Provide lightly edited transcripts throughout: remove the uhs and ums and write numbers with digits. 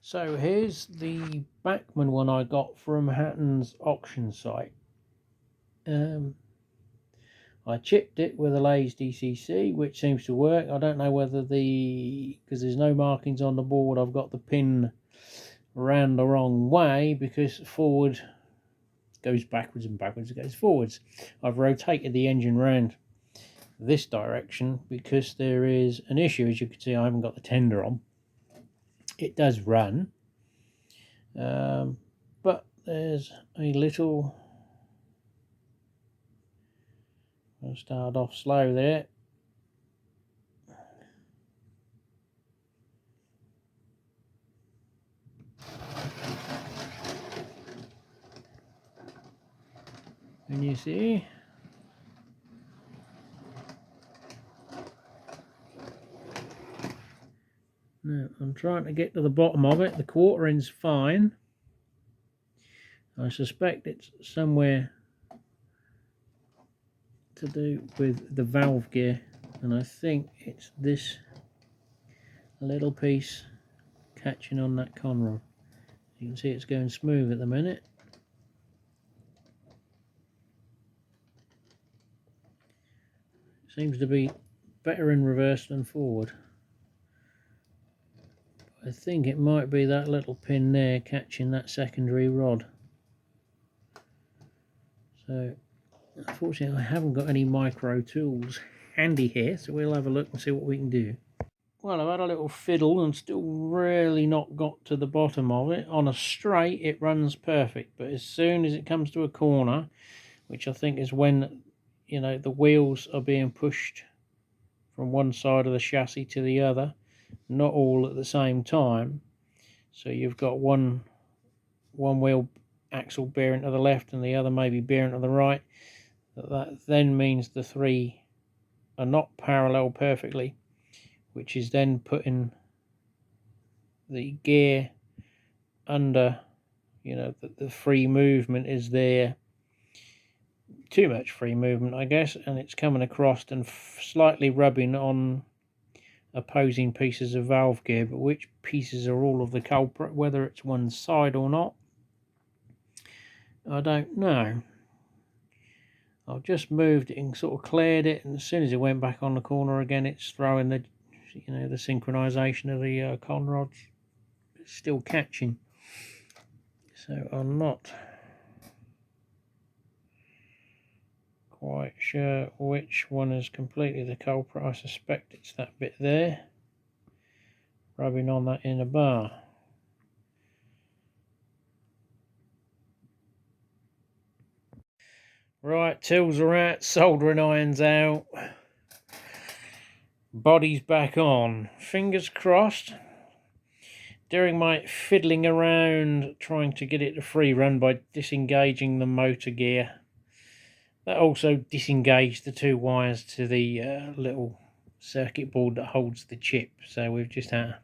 So here's the Bachmann one I got from Hatton's auction site. I chipped it with a Lay's DCC, which seems to work. I don't know whether because there's no markings on the board, I've got the pin around the wrong way, because forward goes backwards and backwards goes forwards. I've rotated the engine round this direction because there is an issue. As you can see, I haven't got the tender on. It does run, but there's a little... I'll start off slow there. And you see, now I'm trying to get to the bottom of it. The quartering's fine. I suspect it's somewhere to do with the valve gear, and I think it's this little piece catching on that conrod. You can see it's going smooth at the minute. Seems to be better in reverse than forward. I think it might be that little pin there catching that secondary rod. So unfortunately I haven't got any micro tools handy here, so we'll have a look and see what we can do. Well, I've had a little fiddle and still really not got to the bottom of it. On a straight it runs perfect, but as soon as it comes to a corner, which I think is when, you know, the wheels are being pushed from one side of the chassis to the other, not all at the same time, so you've got one wheel axle bearing to the left and the other maybe bearing to the right. That then means the three are not parallel perfectly, which is then putting the gear under, you know, the free movement is there. Too much free movement, I guess, and it's coming across and slightly rubbing on opposing pieces of valve gear, but which pieces are all of the culprit, whether it's one side or not, I don't know. I've just moved it and sort of cleared it, and as soon as it went back on the corner again, it's throwing the, you know, the synchronization of the conrods. It's still catching, so I'm not quite sure which one is completely the culprit. I suspect it's that bit there, rubbing on that inner bar. Right, tools are out, soldering irons out, body's back on. Fingers crossed. During my fiddling around trying to get it to free run by disengaging the motor gear, that also disengaged the two wires to the little circuit board that holds the chip, so we've just had to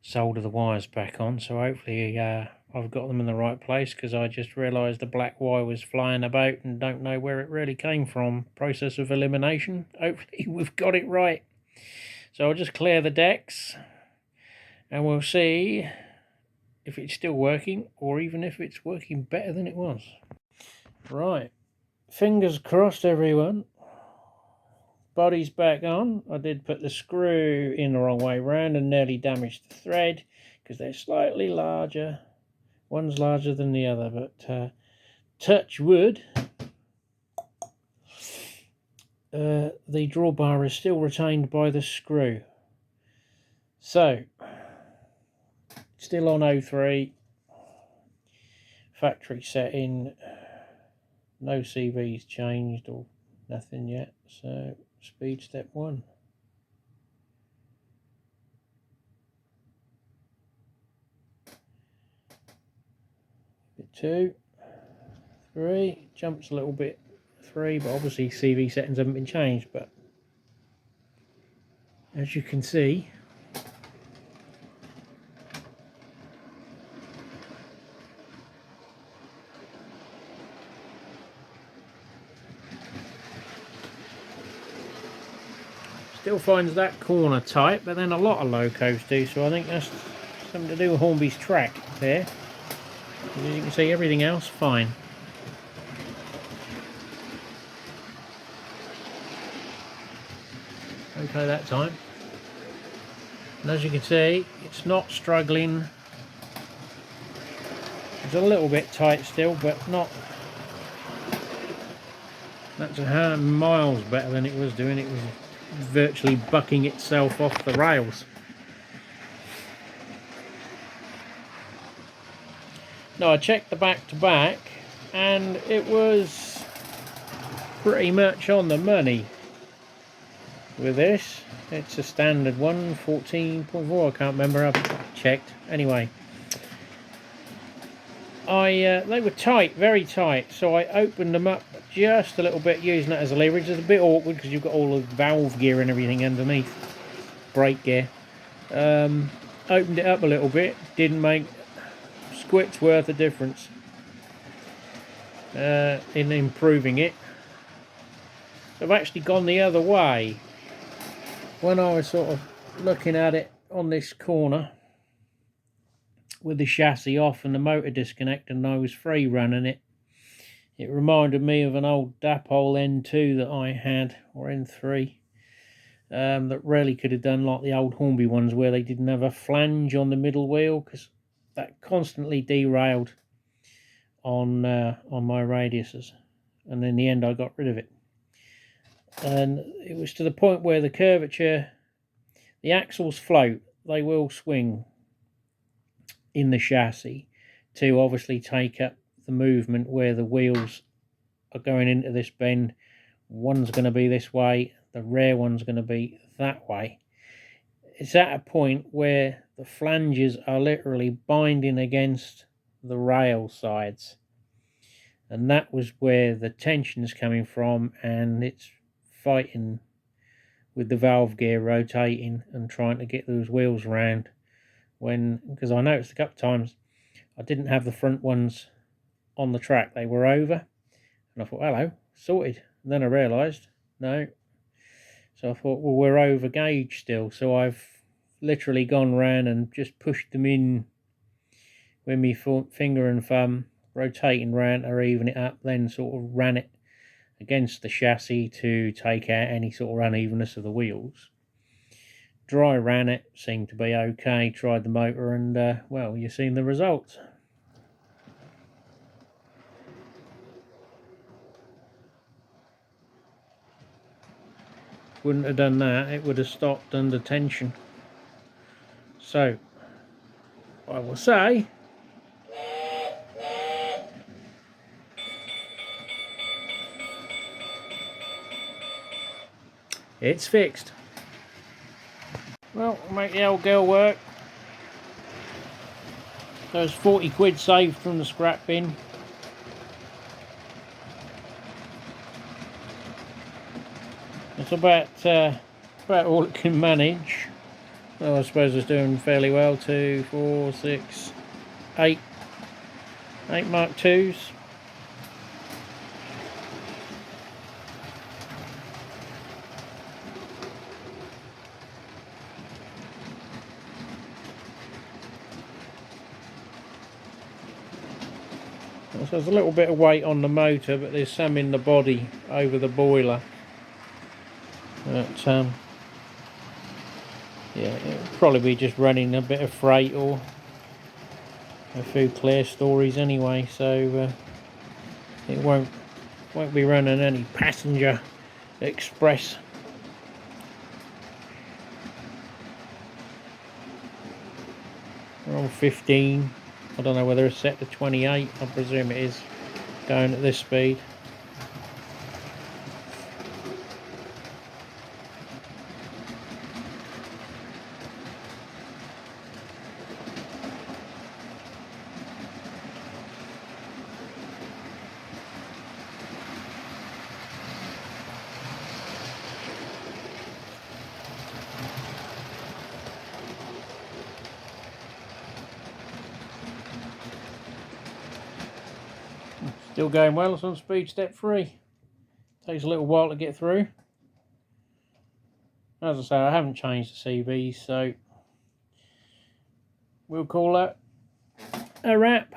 solder the wires back on. So hopefully I've got them in the right place, because I just realised the black wire was flying about and don't know where it really came from. Process of elimination. Hopefully we've got it right. So I'll just clear the decks and we'll see if it's still working, or even if it's working better than it was. Right, fingers crossed everyone. Body's back on. I did put the screw in the wrong way round and nearly damaged the thread, because they're slightly larger. One's larger than the other, but touch wood, the drawbar is still retained by the screw. So, still on 03, factory setting, no CVs changed or nothing yet, so speed step 1. Bit 2, 3, jumps a little bit 3, but obviously CV settings haven't been changed, but as you can see, still finds that corner tight, but then a lot of locos do, so I think that's something to do with Hornby's track there. As you can see, everything else fine. Okay that time. And as you can see, it's not struggling. It's a little bit tight still, but not. That's a miles better than it was doing. It was virtually bucking itself off the rails. Now I checked the back to back and it was pretty much on the money with this. It's a standard one, 14.4, I can't remember, I've checked. Anyway, they were tight, very tight, so I opened them up just a little bit using it as a leverage. It's a bit awkward because you've got all the valve gear and everything underneath, brake gear. Opened it up a little bit, didn't make squit's worth of difference in improving it. I've actually gone the other way. When I was sort of looking at it on this corner with the chassis off and the motor disconnected and I was free running it, it reminded me of an old Dapol N2 that I had, or N3, that really could have done like the old Hornby ones where they didn't have a flange on the middle wheel, because that constantly derailed on my radiuses, and in the end I got rid of it. And it was to the point where the curvature, the axles float, they will swing in the chassis to obviously take up the movement where the wheels are going into this bend. One's going to be this way, the rear one's going to be that way. It's at a point where the flanges are literally binding against the rail sides, and that was where the tension is coming from, and it's fighting with the valve gear rotating and trying to get those wheels round. Because I noticed a couple of times I didn't have the front ones on the track, they were over, and I thought, hello, sorted. And then I realised no, so I thought, well, we're over gauge still, so I've literally gone round and just pushed them in with my finger and thumb, rotating round to even it up, then sort of ran it against the chassis to take out any sort of unevenness of the wheels. Dry ran it, seemed to be okay, tried the motor, and well, you've seen the results. Wouldn't have done that, it would have stopped under tension. So I will say it's fixed. Well, make the old girl work. There's 40 quid saved from the scrap bin. It's about all it can manage. Well, I suppose it's doing fairly well. 2, 4, 6, 8 Mark IIs. So there's a little bit of weight on the motor, but there's some in the body over the boiler. But yeah, it'll probably be just running a bit of freight or a few clear stories anyway, so it won't be running any passenger express. We're on 15. I don't know whether it's set to 28. I presume it is, going at this speed. Still going well. It's on speed step 3. Takes a little while to get through. As I say, I haven't changed the CVs, so we'll call that a wrap.